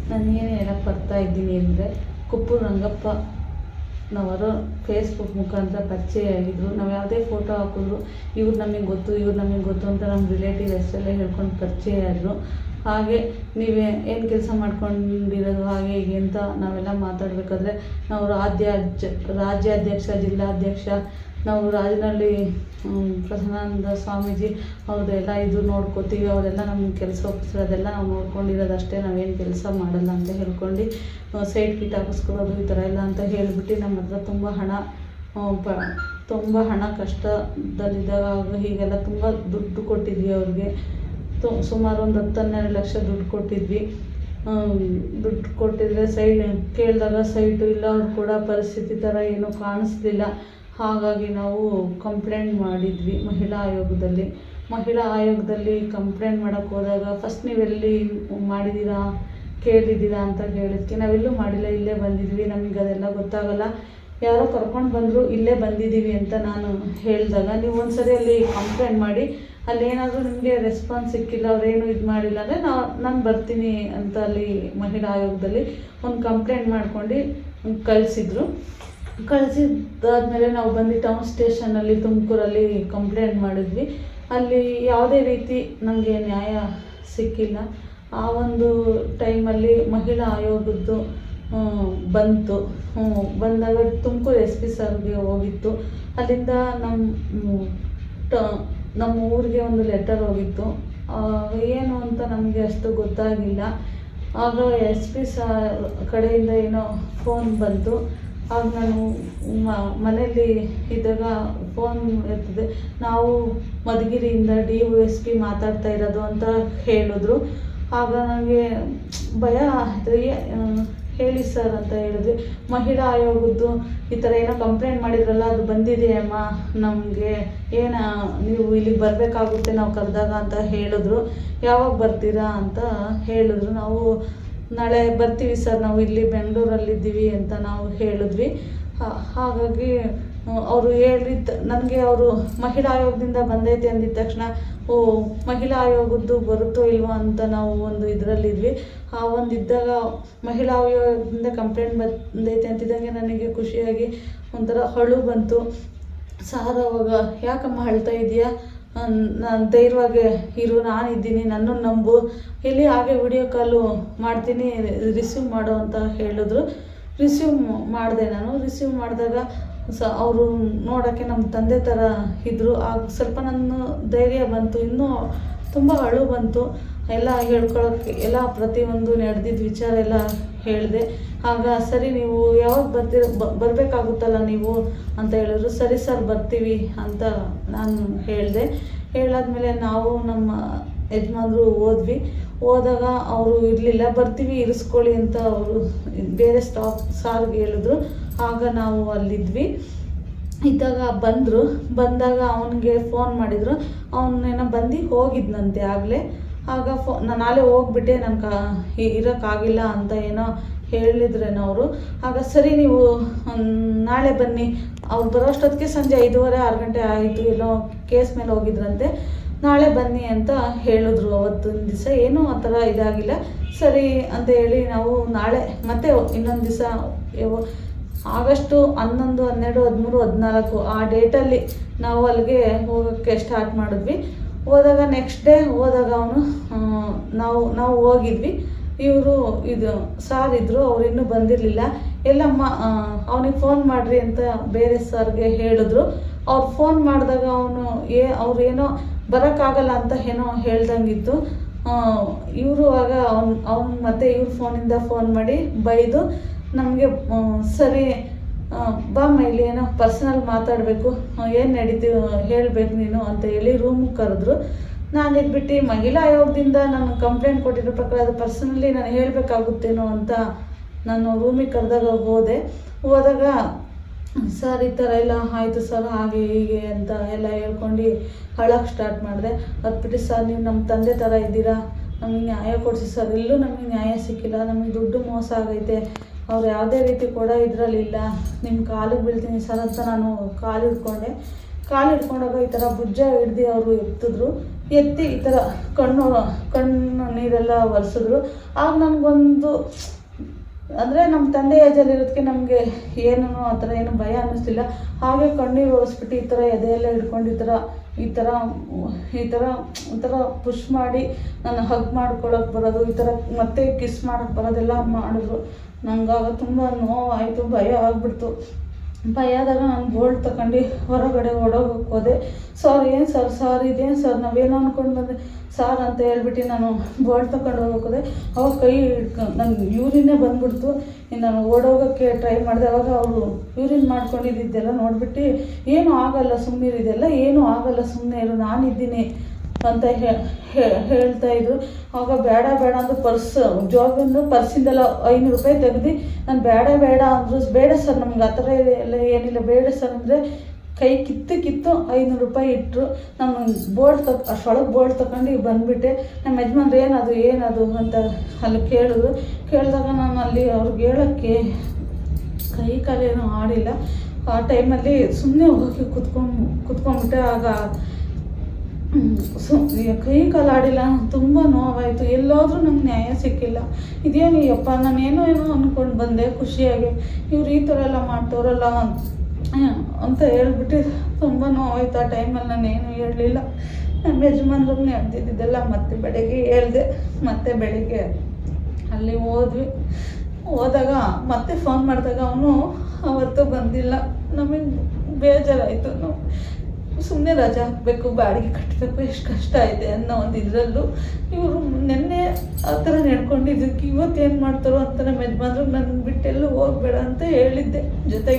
ನಾನೇನು ಹೇಳಕ್ಕೆ ಬರ್ತಾ ಇದ್ದೀನಿ ಅಂದರೆ, ಕುಪ್ಪೂರು ರಂಗಪ್ಪನವರು ಫೇಸ್ಬುಕ್ ಮುಖಾಂತರ ಪರಿಚಯ ಆಗಿದ್ರು. ನಾವು ಯಾವುದೇ ಫೋಟೋ ಹಾಕಿದ್ರು ಇವ್ರು ನಮಗೆ ಗೊತ್ತು ಅಂತ ನಮ್ಮ ರಿಲೇಟಿವ್ ಹೆಸರಲ್ಲೇ ಹೇಳ್ಕೊಂಡು ಪರಿಚಯ ಆದರು. ಹಾಗೆ ನೀವೇ ಏನು ಕೆಲಸ ಮಾಡ್ಕೊಂಡಿರೋದು ಹಾಗೆ ಹೀಗೆ ಅಂತ ನಾವೆಲ್ಲ ಮಾತಾಡಬೇಕಾದ್ರೆ, ನಾವು ರಾಜ್ಯಾಧ್ಯಕ್ಷ, ಜಿಲ್ಲಾಧ್ಯಕ್ಷ, ನಾವು ರಾಜನಹಳ್ಳಿ ಪ್ರಸನ್ನಾನಂದ ಸ್ವಾಮೀಜಿ ಅವ್ರದ್ದೆಲ್ಲ ಇದು ನೋಡ್ಕೋತೀವಿ, ಅವರೆಲ್ಲ ನಮ್ಗೆ ಕೆಲಸ ಒಪ್ಪಿಸಿರೋದೆಲ್ಲ ನಾವು ನೋಡ್ಕೊಂಡಿರೋದಷ್ಟೇ, ನಾವೇನು ಕೆಲಸ ಮಾಡಲ್ಲ ಅಂತ ಹೇಳ್ಕೊಂಡು ಸೈಟ್ ಕಿಟ್ ಹಾಕಿಸ್ಕೊಳ್ಳೋದು ಈ ಥರ ಎಲ್ಲ ಅಂತ ಹೇಳಿಬಿಟ್ಟು ನಮ್ಮ ಹತ್ರ ತುಂಬ ಹಣ ಕಷ್ಟದಲ್ಲಿದ್ದಾಗ ಹೀಗೆಲ್ಲ ತುಂಬ ದುಡ್ಡು ಕೊಟ್ಟಿದ್ವಿ ಅವ್ರಿಗೆ. ಸುಮಾರು ಒಂದು 10-12 ಲಕ್ಷ ದುಡ್ಡು ಕೊಟ್ಟಿದ್ವಿ. ದುಡ್ಡು ಕೊಟ್ಟಿದ್ರೆ ಕೇಳಿದಾಗ ಸೈಟು ಇಲ್ಲ, ಅವ್ರು ಕೂಡ ಪರಿಸ್ಥಿತಿ ಥರ ಏನೂ ಕಾಣಿಸ್ಲಿಲ್ಲ. ಹಾಗಾಗಿ ನಾವು ಕಂಪ್ಲೇಂಟ್ ಮಾಡಿದ್ವಿ ಮಹಿಳಾ ಆಯೋಗದಲ್ಲಿ ಕಂಪ್ಲೇಂಟ್ ಮಾಡೋಕ್ಕೆ ಹೋದಾಗ, ಫಸ್ಟ್ ನೀವೆಲ್ಲಿ ಮಾಡಿದ್ದೀರಾ ಕೇಳಿದ್ದೀರಾ ಅಂತ ಕೇಳಿದ್ಕೆ ನಾವೆಲ್ಲೂ ಮಾಡಿಲ್ಲ, ಇಲ್ಲೇ ಬಂದಿದ್ವಿ, ನಮಗೆ ಅದೆಲ್ಲ ಗೊತ್ತಾಗಲ್ಲ, ಯಾರೋ ಕರ್ಕೊಂಡು ಬಂದರು, ಇಲ್ಲೇ ಬಂದಿದ್ದೀವಿ ಅಂತ ನಾನು ಹೇಳಿದಾಗ, ನೀವು ಒಂದ್ಸರಿ ಅಲ್ಲಿ ಕಂಪ್ಲೇಂಟ್ ಮಾಡಿ, ಅಲ್ಲೇನಾದರೂ ನಿಮಗೆ ರೆಸ್ಪಾನ್ಸ್ ಸಿಕ್ಕಿಲ್ಲ, ಅವರೇನು ಇದು ಮಾಡಿಲ್ಲ ಅಂದರೆ ನಾನು ಬರ್ತೀನಿ ಅಂತ ಅಲ್ಲಿ ಮಹಿಳಾ ಆಯೋಗದಲ್ಲಿ ಒಂದು ಕಂಪ್ಲೇಂಟ್ ಮಾಡ್ಕೊಂಡು ಕಳಿಸಿದ್ದಾದ್ಮೇಲೆ ನಾವು ಬಂದು ಟೌನ್ ಸ್ಟೇಷನಲ್ಲಿ ತುಮಕೂರಲ್ಲಿ ಕಂಪ್ಲೇಂಟ್ ಮಾಡಿದ್ವಿ. ಅಲ್ಲಿ ಯಾವುದೇ ರೀತಿ ನಮಗೆ ನ್ಯಾಯ ಸಿಕ್ಕಿಲ್ಲ. ಆ ಒಂದು ಟೈಮಲ್ಲಿ ಮಹಿಳಾ ಆಯೋಗದ್ದು ಬಂದಾಗ ತುಮಕೂರು SP ಸರ್ಗೆ ಹೋಗಿತ್ತು. ಅಲ್ಲಿಂದ ನಮ್ಮ ಊರಿಗೆ ಒಂದು ಲೆಟರ್ ಹೋಗಿತ್ತು. ಏನು ಅಂತ ನಮಗೆ ಅಷ್ಟು ಗೊತ್ತಾಗಿಲ್ಲ. ಆಗ SP ಸರ್ ಕಡೆಯಿಂದ ಏನೋ ಫೋನ್ ಬಂತು. ಆಗ ನಾನು ಮನೇಲಿ ಇದ್ದಾಗ ಫೋನ್ ಇರ್ತದೆ, ನಾವು ಮಧುಗಿರಿಯಿಂದ DOSP ಮಾತಾಡ್ತಾ ಇರೋದು ಅಂತ ಹೇಳಿದ್ರು. ಆಗ ನನಗೆ ಭಯ ಆಯಿತು. ಹೇಳಿ ಸರ್ ಅಂತ ಹೇಳಿದ್ವಿ. ಮಹಿಳಾ ಆಯೋಗದ್ದು ಈ ಥರ ಏನೋ ಕಂಪ್ಲೇಂಟ್ ಮಾಡಿದ್ರಲ್ಲ, ಅದು ಬಂದಿದೆ ಅಮ್ಮ ನಮಗೆ, ನೀವು ಇಲ್ಲಿಗೆ ಬರಬೇಕಾಗುತ್ತೆ ನಾವು ಕರೆದಾಗ ಅಂತ ಹೇಳಿದ್ರು. ಯಾವಾಗ ಬರ್ತೀರಾ ಅಂತ ಹೇಳಿದ್ರು. ನಾವು ನಾಳೆ ಬರ್ತೀವಿ ಸರ್, ನಾವು ಇಲ್ಲಿ ಬೆಂಗಳೂರಲ್ಲಿದ್ದೀವಿ ಅಂತ ನಾವು ಹೇಳಿದ್ವಿ. ಹಾಗಾಗಿ ಅವರು ನನಗೆ ಅವರು ಮಹಿಳಾ ಆಯೋಗದಿಂದ ಬಂದೈತೆ ಅಂದಿದ ತಕ್ಷಣ, ಮಹಿಳಾ ಆಯೋಗದ್ದು ಬರುತ್ತೋ ಇಲ್ವೋ ಅಂತ ನಾವು ಒಂದು ಇದರಲ್ಲಿದ್ವಿ. ಆ ಒಂದು ಇದ್ದಾಗ ಮಹಿಳಾ ಆಯೋಗದಿಂದ ಕಂಪ್ಲೇಂಟ್ ಬಂದೈತೆ ಅಂತಿದ್ದಂಗೆ ನನಗೆ ಖುಷಿಯಾಗಿ ಒಂಥರ ಅಳು ಬಂತು. ಸಾರ್ ಅವಾಗ, ಯಾಕಮ್ಮ ಅಳ್ತಾ ಇದೆಯಾ, ನಾನು ಧೈರ್ಯವಾಗಿ ಇರು, ನಾನಿದ್ದೀನಿ, ನನ್ನನ್ನು ನಂಬು, ಇಲ್ಲಿ ಹಾಗೆ ವಿಡಿಯೋ ಕಾಲು ಮಾಡ್ತೀನಿ, ರಿಸೀವ್ ಮಾಡು ಅಂತ ಹೇಳಿದ್ರು. ರಿಸೀವ್ ಮಾಡಿದೆ. ನಾನು ರಿಸೀವ್ ಮಾಡಿದಾಗ ಅವರು ನೋಡೋಕ್ಕೆ ನಮ್ಮ ತಂದೆ ಥರ ಇದ್ದರು. ಆಗ ಸ್ವಲ್ಪ ನನ್ನ ಧೈರ್ಯ ಬಂತು. ಇನ್ನೂ ತುಂಬ ಅಳು ಬಂತು. ಎಲ್ಲ ಹೇಳ್ಕೊಳಕ್ಕೆ ಎಲ್ಲ ಪ್ರತಿಯೊಂದು ನಡೆದಿದ್ದ ವಿಚಾರ ಎಲ್ಲ ಹೇಳಿದೆ. ಆಗ ಸರಿ, ನೀವು ಯಾವಾಗ ಬರಬೇಕಾಗುತ್ತಲ್ಲ ನೀವು ಅಂತ ಹೇಳಿದ್ರು. ಸರಿ ಸರ್ ಬರ್ತೀವಿ ಅಂತ ನಾನು ಹೇಳಿದೆ. ಹೇಳಾದ್ಮೇಲೆ ನಾವು ನಮ್ಮ ಯಜಮಾನ್ರು ಹೋದಾಗ ಅವರು ಇರಲಿಲ್ಲ. ಬರ್ತೀವಿ ಇರಿಸ್ಕೊಳ್ಳಿ ಅಂತ ಅವರು ಬೇರೆ ಸಾರ್ಗೆ ಹೇಳಿದ್ರು. ಆಗ ನಾವು ಅಲ್ಲಿದ್ವಿ. ಇದ್ದಾಗ ಬಂದಾಗ ಅವನಿಗೆ ಫೋನ್ ಮಾಡಿದರು. ಅವನೇನೋ ಬಂದು ಹೋಗಿದ್ನಂತೆ ಆಗಲೇ. ಆಗ ನಾಳೆ ಹೋಗ್ಬಿಟ್ಟೆ, ನನಗೆ ಇರೋಕ್ಕಾಗಿಲ್ಲ ಅಂತ ಏನೋ ಹೇಳಿದ್ರೇನೋ ಅವರು. ಆಗ ಸರಿ, ನೀವು ನಾಳೆ ಬನ್ನಿ. ಅವ್ರು ಬರೋಷ್ಟೊತ್ತಿಗೆ ಸಂಜೆ 5:30-6 ಗಂಟೆ ಆಯಿತು. ಎಲ್ಲೋ ಕೇಸ್ ಮೇಲೆ ಹೋಗಿದ್ರಂತೆ. ನಾಳೆ ಬನ್ನಿ ಅಂತ ಹೇಳಿದ್ರು. ಅವತ್ತಿನ ದಿವಸ ಏನೂ ಆ ಥರ ಇದಾಗಿಲ್ಲ. ಸರಿ ಅಂತ ಹೇಳಿ ನಾವು ನಾಳೆ ಮತ್ತೆ ಇನ್ನೊಂದು ದಿವಸ ಆಗಸ್ಟ್ 11, 12, 13, 14 ಆ ಡೇಟಲ್ಲಿ ನಾವು ಅಲ್ಲಿಗೆ ಹೋಗೋಕ್ಕೆ ಸ್ಟಾರ್ಟ್ ಮಾಡಿದ್ವಿ. ಹೋದಾಗ ನೆಕ್ಸ್ಟ್ ಡೇ ಹೋದಾಗ ನಾವು ಹೋಗಿದ್ವಿ. ಇವರು ಸಾರ್ ಇದ್ದರು, ಅವ್ರು ಇನ್ನೂ ಬಂದಿರಲಿಲ್ಲ. ಎಲ್ಲಮ್ಮ ಅವನಿಗೆ ಫೋನ್ ಮಾಡಿರಿ ಅಂತ ಬೇರೆ ಸರ್ಗೆ ಹೇಳಿದ್ರು. ಅವ್ರು ಫೋನ್ ಮಾಡಿದಾಗ ಅವ್ರು ಏನೋ ಬರೋಕ್ಕಾಗಲ್ಲ ಅಂತ ಏನೋ ಹೇಳ್ದಂಗಿತ್ತು. ಇವರು ಆಗ ಅವ್ನು ಮತ್ತೆ ಇವ್ರ ಫೋನಿಂದ ಫೋನ್ ಮಾಡಿ ಬೈದು ನಮಗೆ, ಸರಿ ಬಾಮ್ಮ ಇಲ್ಲಿ ಏನೋ ಪರ್ಸನಲ್ ಮಾತಾಡಬೇಕು, ಏನು ನಡೀತೀವಿ ಹೇಳಬೇಕು ನೀನು ಅಂತ ಹೇಳಿ ರೂಮಿಗೆ ಕರೆದ್ರು. ನಾನು ಇದ್ಬಿಟ್ಟು ಮಹಿಳಾ ಆಯೋಗದಿಂದ ನಾನು ಕಂಪ್ಲೇಂಟ್ ಕೊಟ್ಟಿರೋ ಪ್ರಕಾರ ಅದು ಪರ್ಸನಲಿ ನಾನು ಹೇಳಬೇಕಾಗುತ್ತೇನೋ ಅಂತ ನಾನು ರೂಮಿಗೆ ಕರೆದಾಗ ಹೋದಾಗ ಸರ್ ಈ ಥರ ಎಲ್ಲ ಆಯಿತು ಸರ್, ಹಾಗೆ ಹೀಗೆ ಅಂತ ಎಲ್ಲ ಹೇಳ್ಕೊಂಡು ಅಳಕ್ಕೆ ಸ್ಟಾರ್ಟ್ ಮಾಡಿದೆ. ಅದ್ಬಿಟ್ಟು ಸರ್, ನೀವು ನಮ್ಮ ತಂದೆ ಥರ ಇದ್ದೀರಾ, ನಮಗೆ ನ್ಯಾಯ ಕೊಡಿಸಿ ಸರ್, ಎಲ್ಲೂ ನಮಗೆ ನ್ಯಾಯ ಸಿಕ್ಕಿಲ್ಲ, ನಮಗೆ ದುಡ್ಡು ಮೋಸ ಆಗೈತೆ, ಅವ್ರು ಯಾವುದೇ ರೀತಿ ಕೊಡೋ ಇದರಲ್ಲಿಲ್ಲ, ನಿಮ್ಮ ಕಾಲಿಗೆ ಬೀಳ್ತೀನಿ ಸರ್ ಅಂತ ನಾನು ಕಾಲು ಹಿಡ್ಕೊಂಡಾಗ ಈ ಥರ ಭುಜ ಹಿಡ್ದು ಅವರು ಎತ್ತಿದ್ರು. ಎತ್ತಿ ಈ ಥರ ಕಣ್ಣು ನೀರೆಲ್ಲ ಒರೆಸಿದ್ರು. ಆಗ ನನಗೊಂದು ಅಂದರೆ ನಮ್ಮ ತಂದೆ ಏಜಲ್ಲಿರೋದಕ್ಕೆ ನಮಗೆ ಏನೂ ಆ ಥರ ಏನು ಭಯ ಅನ್ನಿಸ್ಲಿಲ್ಲ. ಹಾಗೆ ಕಣ್ಣೀರು ಒರೆಸ್ಬಿಟ್ಟು ಈ ಥರ ಎದೆಯೆಲ್ಲ ಹಿಡ್ಕೊಂಡು ಈ ಥರ ಒಂಥರ ಪುಷ್ ಮಾಡಿ ನಾನು ಹಗ್ ಮಾಡ್ಕೊಳಕ್ಕೆ ಬರೋದು, ಈ ಥರ ಮತ್ತೆ ಕಿಸ್ ಮಾಡೋಕ್ಕೆ ಬರೋದೆಲ್ಲ ಮಾಡಿದ್ರು. ನಂಗಾಗ ತುಂಬ ನೋವಾಯಿತು, ಭಯ ಆಗಿಬಿಡ್ತು. ಭಯ ಆದಾಗ ನಾನು ಬೋಲ್ಟ್ ತಗೊಂಡು ಹೊರಗಡೆ ಓಡೋಗಕ್ಕೆ ಹೋದೆ. ಸರ್ ಇದೇನು ಸರ್, ನಾವೇನೋ ಅಂದ್ಕೊಂಡು ಬಂದೆ ಸಾರ್ ಅಂತ ಹೇಳ್ಬಿಟ್ಟು ನಾನು ಬೋಲ್ಟ್ ತಗೊಂಡು ಹೋಗೋದೆ. ಅವಾಗ ಕೈ ನನ್ನ ಯೂರಿನ್ನೇ ಬಂದ್ಬಿಡ್ತು. ನಾನು ಓಡೋಗೋಕ್ಕೆ ಟ್ರೈ ಮಾಡಿದೆ. ಅವಾಗ ಅವರು ಯೂರಿನ್ ಮಾಡ್ಕೊಂಡಿದ್ದೆಲ್ಲ ನೋಡ್ಬಿಟ್ಟು ಏನೂ ಆಗಲ್ಲ ಸುಮ್ಮನಿರಿದೆಲ್ಲ, ಏನೂ ಆಗಲ್ಲ ಸುಮ್ಮನೆ ಇರು, ನಾನಿದ್ದೀನಿ ಅಂತ ಹೇಳ್ತಾಯಿದ್ರು. ಆವಾಗ ಬೇಡ ಅಂದು ಪರ್ಸಿಂದೆಲ್ಲ 500 ರೂಪಾಯಿ ತೆಗ್ದು ನಾನು ಬೇಡ ಅಂದರು. ಬೇಡ ಸರ್, ನಮ್ಗೆ ಆ ಥರ ಎಲ್ಲ ಏನಿಲ್ಲ, ಬೇಡ ಸರ್ ಅಂದರೆ ಕೈ ಕಿತ್ತು 500 ರೂಪಾಯಿ ಇಟ್ಟರು. ನಾನು ಅಷ್ಟೊಳಗೆ ಬೋಲ್ಟ್ ತಗೊಂಡು ಬಂದುಬಿಟ್ಟೆ. ನಮ್ಮ ಯಜಮಾನ್ರು ಏನದು ಅಂತ ಅಲ್ಲಿ ಕೇಳಿದಾಗ ನಾನು ಅಲ್ಲಿ ಅವ್ರಿಗೆ ಹೇಳೋಕ್ಕೆ ಕೈ ಕಾಲೇನೂ ಆಡಿಲ್ಲ. ಆ ಟೈಮಲ್ಲಿ ಸುಮ್ಮನೆ ಹೋಗಿ ಕುತ್ಕೊಂಡ್ಬಿಟ್ಟೆ. ಆಗ ಕೈ ಕಾಲು ಆಡಿಲ್ಲ, ತುಂಬ ನೋವಾಯಿತು. ಎಲ್ಲಾದರೂ ನಂಗೆ ನ್ಯಾಯ ಸಿಕ್ಕಿಲ್ಲ. ಇದೇನು ಯಪ್ಪ, ನಾನು ಏನೋ ಅಂದ್ಕೊಂಡು ಬಂದೆ ಖುಷಿಯಾಗಿ, ಇವ್ರು ಈ ಥರ ಎಲ್ಲ ಮಾಡ್ತವ್ರಲ್ಲ ಅಂತ ಹೇಳ್ಬಿಟ್ಟು ತುಂಬ ನೋವಾಯಿತು. ಆ ಟೈಮಲ್ಲಿ ನಾನೇನು ಹೇಳಲಿಲ್ಲ. ನಮ್ಮ ಯಜಮಾನ್ರಿಗೆ ನಡೆದಿದ್ದೆಲ್ಲ ಮತ್ತೆ ಬೆಳಗ್ಗೆ ಹೇಳಿದೆ. ಮತ್ತೆ ಬೆಳಗ್ಗೆ ಅಲ್ಲಿ ಹೋದಾಗ ಮತ್ತೆ ಫೋನ್ ಮಾಡಿದಾಗ ಅವನು ಅವತ್ತು ಬಂದಿಲ್ಲ. ನಮಗೆ ಬೇಜಾರಾಯಿತು. ನಾವು ಸುಮ್ಮನೆ ರಜೆ ಹಾಕಬೇಕು, ಬಾಡಿಗೆ ಕಟ್ಟಬೇಕು, ಎಷ್ಟು ಕಷ್ಟ ಇದೆ ಅನ್ನೋ ಒಂದು ಇದರಲ್ಲೂ ಇವರು ನೆನ್ನೆ ಆ ಥರ ನಡ್ಕೊಂಡಿದ್ದಕ್ಕೆ ಇವತ್ತೇನು ಮಾಡ್ತಾರೋ ಅಂತ ನಮ್ಮ ಯಜಮಾನ್ರಿಗೆ ನನ್ನ ಬಿಟ್ಟೆಲ್ಲೂ ಹೋಗಬೇಡ ಅಂತ ಹೇಳಿದ್ದೆ. ಜೊತೆಗೆ